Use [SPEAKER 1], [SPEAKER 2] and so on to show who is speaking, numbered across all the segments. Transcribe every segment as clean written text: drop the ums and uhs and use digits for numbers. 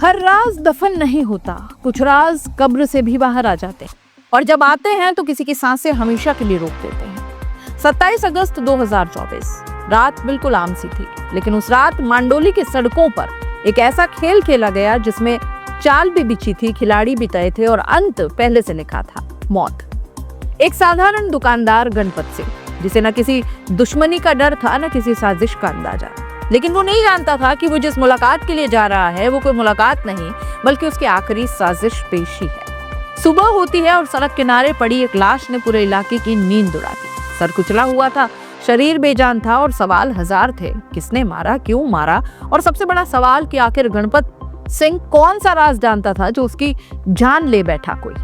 [SPEAKER 1] हर राज दफन नहीं होता, कुछ राज कब्र से भी बाहर आ जाते हैं और जब आते हैं तो किसी की सांसें हमेशा के लिए रोक देते हैं। 27 अगस्त 2024 रात बिल्कुल आम सी थी, लेकिन उस रात मांडोली की सड़कों पर एक ऐसा खेल खेला गया जिसमें चाल भी बिछी थी, खिलाड़ी भी तय थे और अंत पहले से लिखा था, मौत। एक साधारण दुकानदार गणपत सिंह, जिसे न किसी दुश्मनी का डर था न किसी साजिश का अंदाजा, लेकिन वो नहीं जानता था कि वो जिस मुलाकात के लिए जा रहा है वो कोई मुलाकात नहीं बल्कि उसकी आखिरी साजिश पेशी है। सुबह होती है और सड़क किनारे पड़ी एक लाश ने पूरे इलाके की नींद उड़ा दी। सर कुचला हुआ था, शरीर बेजान था और सवाल हजार थे। किसने मारा, क्यों मारा, और सबसे बड़ा सवाल कि आखिर गणपत सिंह कौन सा राज जानता था जो उसकी जान ले बैठा कोई।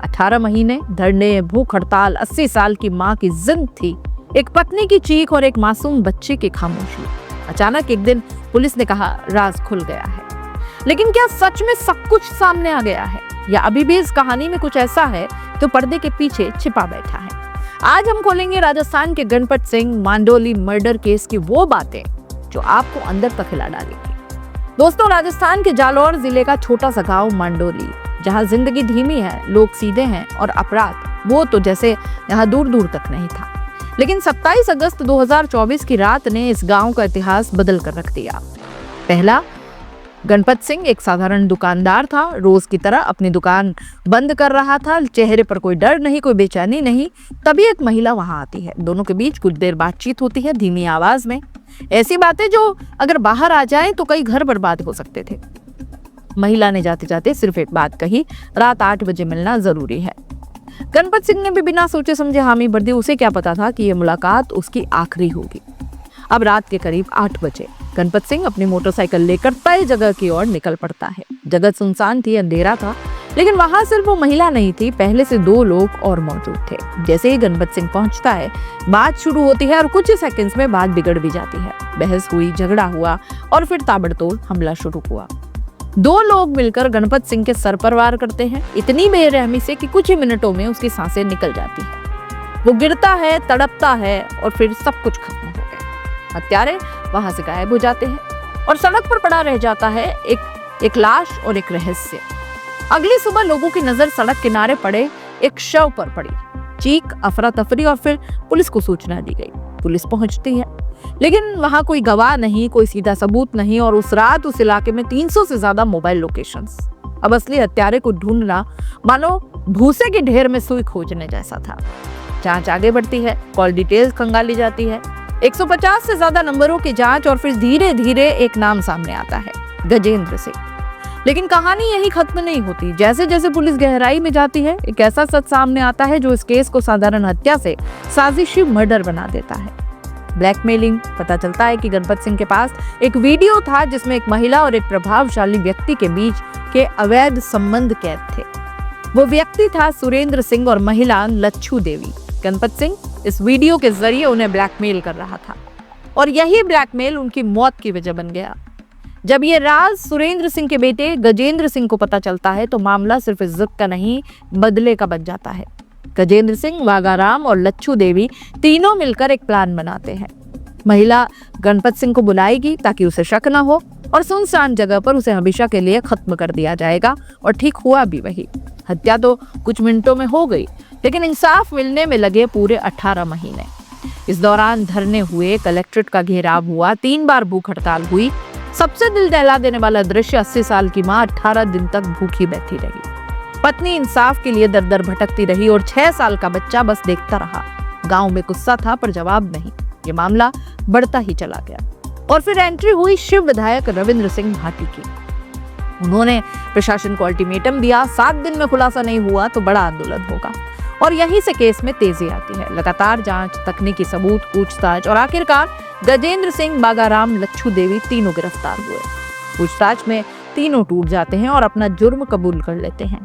[SPEAKER 1] 18 महीने धरने, भूख हड़ताल, 80 साल की माँ की जिंद थी, एक पत्नी की चीख और एक मासूम बच्चे की खामोशी। अचानक एक दिन पुलिस ने कहा राज खुल गया है। लेकिन क्या सच में सब कुछ सामने आ गया है या अभी भी इस कहानी में कुछ ऐसा है तो पर्दे के पीछे छिपा बैठा है? आज हम खोलेंगे राजस्थान के गणपत सिंह मांडोली मर्डर केस की वो बातें जो आपको अंदर तक हिला डालेंगी। दोस्तों, राजस्थान के जालौर जिले का छोटा सा गांव मांडोली, जहां जिंदगी धीमी है, लोग सीधे हैं और अपराध वो तो जैसे यहाँ दूर दूर तक नहीं था। लेकिन 27 अगस्त 2024 की रात ने इस गांव का इतिहास बदल कर रख दिया। पहला, गणपत सिंह एक साधारण दुकानदार था, रोज की तरह अपनी दुकान बंद कर रहा था, चेहरे पर कोई डर नहीं, कोई बेचैनी नहीं। तभी एक महिला वहां आती है, दोनों के बीच कुछ देर बातचीत होती है धीमी आवाज में, ऐसी बातें जो अगर बाहर आ जाएं तो कई घर बर्बाद हो सकते थे। महिला ने जाते जाते सिर्फ एक बात कही, रात 8 बजे मिलना जरूरी है। गणपत सिंह ने भी बिना सोचे समझे हामी भर दी। उसे क्या पता था कि यह मुलाकात उसकी आखिरी होगी। अब रात के करीब 8 बजे गणपत सिंह अपनी मोटरसाइकिल लेकर तय जगह की ओर निकल पड़ता है। जगह सुनसान थी, अंधेरा था, लेकिन वहां सिर्फ वो महिला नहीं थी, पहले से 2 लोग और मौजूद थे। जैसे ही गणपत सिंह पहुंचता है, बात शुरू होती है और कुछ ही सेकंड्स में बात बिगड़ भी जाती है। बहस हुई, झगड़ा हुआ और फिर ताबड़तोड़ हमला शुरू हुआ। 2 लोग मिलकर गणपत सिंह के सर पर वार करते हैं, इतनी बेरहमी से कि कुछ ही मिनटों में उसकी सांसें निकल जाती है। वो गिरता है, तड़पता है और फिर सब कुछ खत्म हो गया। हत्यारे वहां से गायब हो जाते हैं और सड़क पर पड़ा रह जाता है एक लाश और एक रहस्य। अगली सुबह लोगों की नजर सड़क किनारे पड़े एक शव पर पड़ी। चीख, अफरा तफरी और फिर पुलिस को सूचना दी गई। पुलिस पहुंचती है, लेकिन वहां कोई गवाह नहीं, कोई सीधा सबूत नहीं और उस रात उस इलाके में 300 से ज्यादा मोबाइल लोकेशंस। अब असली हत्यारे को ढूंढना मानो भूसे के ढेर में सुई खोजने जैसा था। जांच आगे बढ़ती है, कॉल डिटेल्स खंगाली जाती है, 150 से ज्यादा नंबरों की जांच और फिर धीरे धीरे एक नाम सामने आता है, गजेंद्र सिंह। लेकिन कहानी यही खत्म नहीं होती। जैसे जैसे पुलिस गहराई में जाती है, एक ऐसा सच सामने आता है जो इस केस को साधारण हत्या से साजिशी मर्डर बना देता है। ब्लैकमेलिंग। पता चलता है कि गणपत सिंह के पास एक वीडियो था जिसमें एक महिला और एक प्रभावशाली व्यक्ति के बीच के अवैध संबंध कैद थे। वो व्यक्ति था सुरेंद्र सिंह और महिला लच्छू देवी। गणपत सिंह इस वीडियो के जरिए उन्हें ब्लैकमेल कर रहा था और यही ब्लैकमेल उनकी मौत की वजह बन गया। जब ये राज सुरेंद्र सिंह के बेटे गजेंद्र सिंह को पता चलता है तो मामला सिर्फ इज्जत का नहीं, बदले का बन जाता है। गजेंद्र सिंह, वागाराम और लच्छू देवी तीनों मिलकर एक प्लान बनाते हैं। महिला गणपत सिंह को बुलाएगी ताकि उसे शक न हो और सुनसान जगह पर उसे हमेशा के लिए खत्म कर दिया जाएगा। और ठीक हुआ भी वही। हत्या तो कुछ मिनटों में हो गई, लेकिन इंसाफ मिलने में लगे पूरे 18 महीने। इस दौरान धरने हुए, कलेक्ट्रेट का घेराव हुआ, 3 बार भूख हड़ताल हुई। सबसे दिल दहला देने वाला दृश्य, 80 साल की माँ 18 दिन तक भूखी बैठी रही। पत्नी इंसाफ के लिए दर दर भटकती रही और 6 साल का बच्चा बस देखता रहा। गांव में गुस्सा था पर जवाब नहीं। ये मामला बढ़ता ही चला गया और फिर एंट्री हुई शिव विधायक रविंद्र सिंह भाटी की। उन्होंने प्रशासन को अल्टीमेटम दिया, 7 दिन में खुलासा नहीं हुआ तो बड़ा आंदोलन होगा। और यहीं से केस में तेजी आती है। लगातार जांच, तकनीकी सबूत, पूछताछ और आखिरकार गजेंद्र सिंह, बागाराम, लच्छू देवी तीनों गिरफ्तार हुए। पूछताछ में तीनों टूट जाते हैं और अपना जुर्म कबूल कर लेते हैं।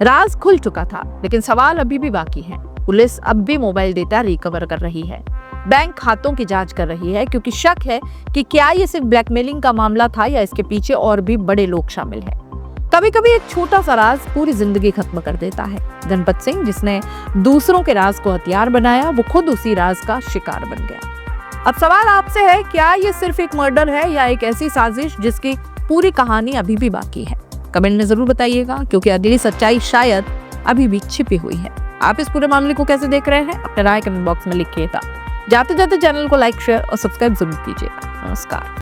[SPEAKER 1] राज खुल चुका था, लेकिन सवाल अभी भी बाकी है। पुलिस अब भी मोबाइल डेटा रिकवर कर रही है, बैंक खातों की जांच कर रही है, क्योंकि शक है कि क्या ये सिर्फ ब्लैकमेलिंग का मामला था या इसके पीछे और भी बड़े लोग शामिल हैं। कभी कभी एक छोटा सा राज पूरी जिंदगी खत्म कर देता है। गणपत सिंह, जिसने दूसरों के राज को हथियार बनाया, वो खुद उसी राज का शिकार बन गया। अब सवाल आपसे है, क्या ये सिर्फ एक मर्डर है या एक ऐसी साजिश जिसकी पूरी कहानी अभी भी बाकी है? कमेंट में जरूर बताइएगा, क्योंकि अगली सच्चाई शायद अभी भी छिपी हुई है। आप इस पूरे मामले को कैसे देख रहे हैं, अपने राय कमेंट बॉक्स में लिखिएगा। जाते जाते चैनल को लाइक, शेयर और सब्सक्राइब जरूर कीजिएगा। नमस्कार।